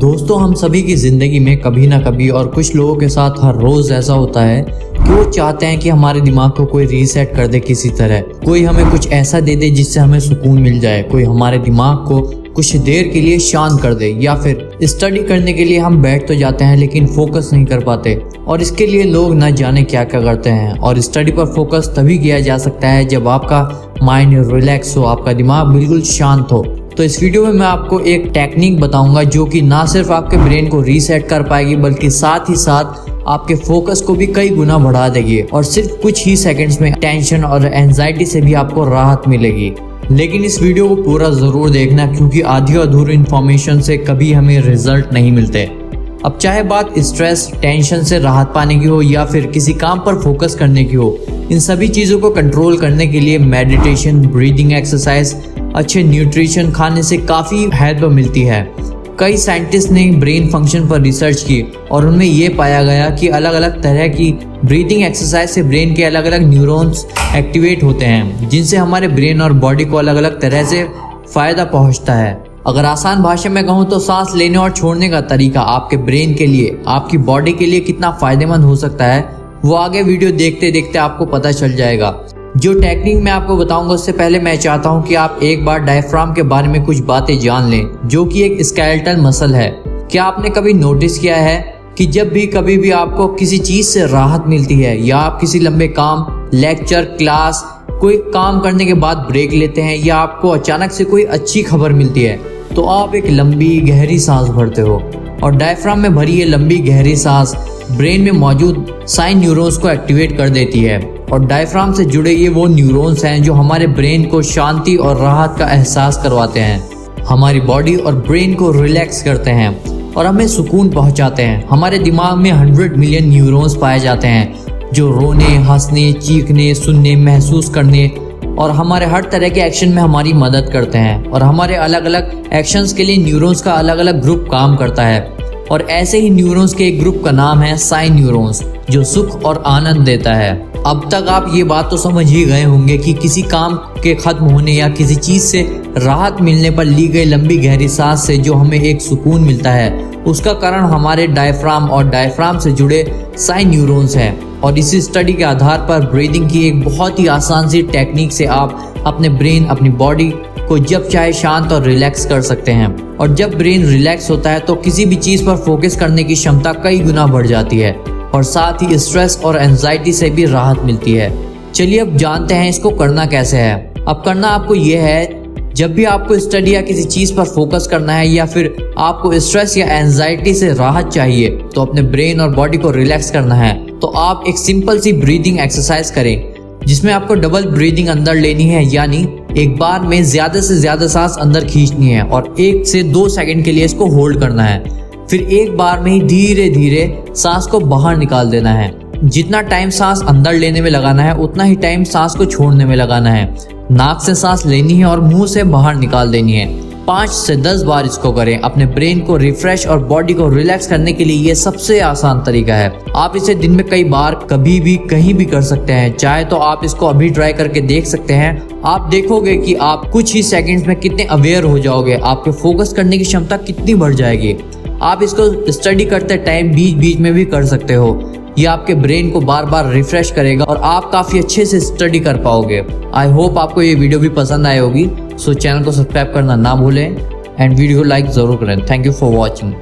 दोस्तों, हम सभी की ज़िंदगी में कभी ना कभी और कुछ लोगों के साथ हर रोज़ ऐसा होता है कि वो चाहते हैं कि हमारे दिमाग को कोई रीसेट कर दे किसी तरह। कोई हमें कुछ ऐसा दे दे जिससे हमें सुकून मिल जाए, कोई हमारे दिमाग को कुछ देर के लिए शांत कर दे, या फिर स्टडी करने के लिए हम बैठ तो जाते हैं लेकिन फोकस नहीं कर पाते। और इसके लिए लोग न जाने क्या क्या करते हैं। और स्टडी पर फोकस तभी किया जा सकता है जब आपका माइंड रिलैक्स हो, आपका दिमाग बिल्कुल शांत हो। तो इस वीडियो में मैं आपको एक टेक्निक बताऊंगा जो कि ना सिर्फ आपके ब्रेन को रीसेट कर पाएगी बल्कि साथ ही साथ आपके फोकस को भी कई गुना बढ़ा देगी और सिर्फ कुछ ही सेकंड्स में टेंशन और एंजाइटी से भी आपको राहत मिलेगी। लेकिन इस वीडियो को पूरा ज़रूर देखना, क्योंकि आधी अधूरी इन्फॉर्मेशन से कभी हमें रिजल्ट नहीं मिलते। अब चाहे बात स्ट्रेस, टेंशन से राहत पाने की हो या फिर किसी काम पर फोकस करने की हो, इन सभी चीज़ों को कंट्रोल करने के लिए मेडिटेशन, ब्रीदिंग एक्सरसाइज, अच्छे न्यूट्रिशन खाने से काफ़ी हेल्प मिलती है। कई साइंटिस्ट ने ब्रेन फंक्शन पर रिसर्च की और उनमें ये पाया गया कि अलग अलग तरह की ब्रीदिंग एक्सरसाइज से ब्रेन के अलग अलग न्यूरॉन्स एक्टिवेट होते हैं, जिनसे हमारे ब्रेन और बॉडी को अलग अलग तरह से फ़ायदा पहुंचता है। अगर आसान भाषा में कहूँ तो सांस लेने और छोड़ने का तरीका आपके ब्रेन के लिए, आपकी बॉडी के लिए कितना फ़ायदेमंद हो सकता है, वो आगे वीडियो देखते देखते आपको पता चल जाएगा। जो टेक्निक मैं आपको बताऊंगा उससे पहले मैं चाहता हूं कि आप एक बार डायफ्राम के बारे में कुछ बातें जान लें, जो कि एक स्केलेटल मसल है। क्या आपने कभी नोटिस किया है कि जब भी कभी भी आपको किसी चीज़ से राहत मिलती है या आप किसी लंबे काम, लेक्चर, क्लास, कोई काम करने के बाद ब्रेक लेते हैं या आपको अचानक से कोई अच्छी खबर मिलती है, तो आप एक लंबी गहरी सांस भरते हो। और डायफ्राम में भरी ये लंबी गहरी सांस ब्रेन में मौजूद साइन न्यूरॉन्स को एक्टिवेट कर देती है। और डायफ्राम से जुड़े ये वो न्यूरॉन्स हैं जो हमारे ब्रेन को शांति और राहत का एहसास करवाते हैं, हमारी बॉडी और ब्रेन को रिलैक्स करते हैं और हमें सुकून पहुंचाते हैं। हमारे दिमाग में 100 मिलियन न्यूरॉन्स पाए जाते हैं जो रोने, हंसने, चीखने, सुनने, महसूस करने और हमारे हर तरह के एक्शन में हमारी मदद करते हैं। और हमारे अलग अलग एक्शंस के लिए न्यूरॉन्स का अलग अलग ग्रुप काम करता है। और ऐसे ही न्यूरॉन्स के एक ग्रुप का नाम है साइन न्यूरॉन्स, जो सुख और आनंद देता है। अब तक आप ये बात तो समझ ही गए होंगे कि किसी काम के खत्म होने या किसी चीज़ से राहत मिलने पर ली गई लंबी गहरी सांस से जो हमें एक सुकून मिलता है, उसका कारण हमारे डायफ्राम और डायफ्राम से जुड़े साइन न्यूरॉन्स हैं। और इसी स्टडी के आधार पर ब्रीदिंग की एक बहुत ही आसान सी टेक्निक से आप अपने ब्रेन, अपनी बॉडी को जब चाहे शांत और रिलैक्स कर सकते हैं। और जब ब्रेन रिलैक्स होता है तो किसी भी चीज़ पर फोकस करने की क्षमता कई गुना बढ़ जाती है और साथ ही स्ट्रेस और एंजाइटी से भी राहत मिलती है। चलिए अब जानते हैं इसको करना कैसे है। अब करना आपको ये है, जब भी आपको स्टडी या किसी चीज़ पर फोकस करना है या फिर आपको स्ट्रेस या एंजाइटी से राहत चाहिए, तो अपने ब्रेन और बॉडी को रिलैक्स करना है, तो आप एक सिंपल सी ब्रीदिंग एक्सरसाइज करें जिसमें आपको डबल ब्रीदिंग अंदर लेनी है, यानी एक बार में ज़्यादा से ज़्यादा सांस अंदर खींचनी है और 1 से 2 सेकंड के लिए इसको होल्ड करना है। फिर एक बार में ही धीरे धीरे सांस को बाहर निकाल देना है। जितना टाइम सांस अंदर लेने में लगाना है उतना ही टाइम सांस को छोड़ने में लगाना है। नाक से सांस लेनी है और मुंह से बाहर निकाल देनी है। 5 से 10 बार इसको करें। अपने ब्रेन को रिफ्रेश और बॉडी को रिलैक्स करने के लिए ये सबसे आसान तरीका है। आप इसे दिन में कई बार, कभी भी, कहीं भी कर सकते हैं। चाहे तो आप इसको अभी ट्राई करके देख सकते हैं। आप देखोगे कि आप कुछ ही सेकंड्स में कितने अवेयर हो जाओगे, आपके फोकस करने की क्षमता कितनी बढ़ जाएगी। आप इसको स्टडी करते टाइम बीच बीच में भी कर सकते हो। ये आपके ब्रेन को बार बार रिफ्रेश करेगा और आप काफ़ी अच्छे से स्टडी कर पाओगे। आई होप आपको ये वीडियो भी पसंद आई होगी। सो चैनल को सब्सक्राइब करना ना भूलें एंड वीडियो को लाइक ज़रूर करें। Thank you for watching.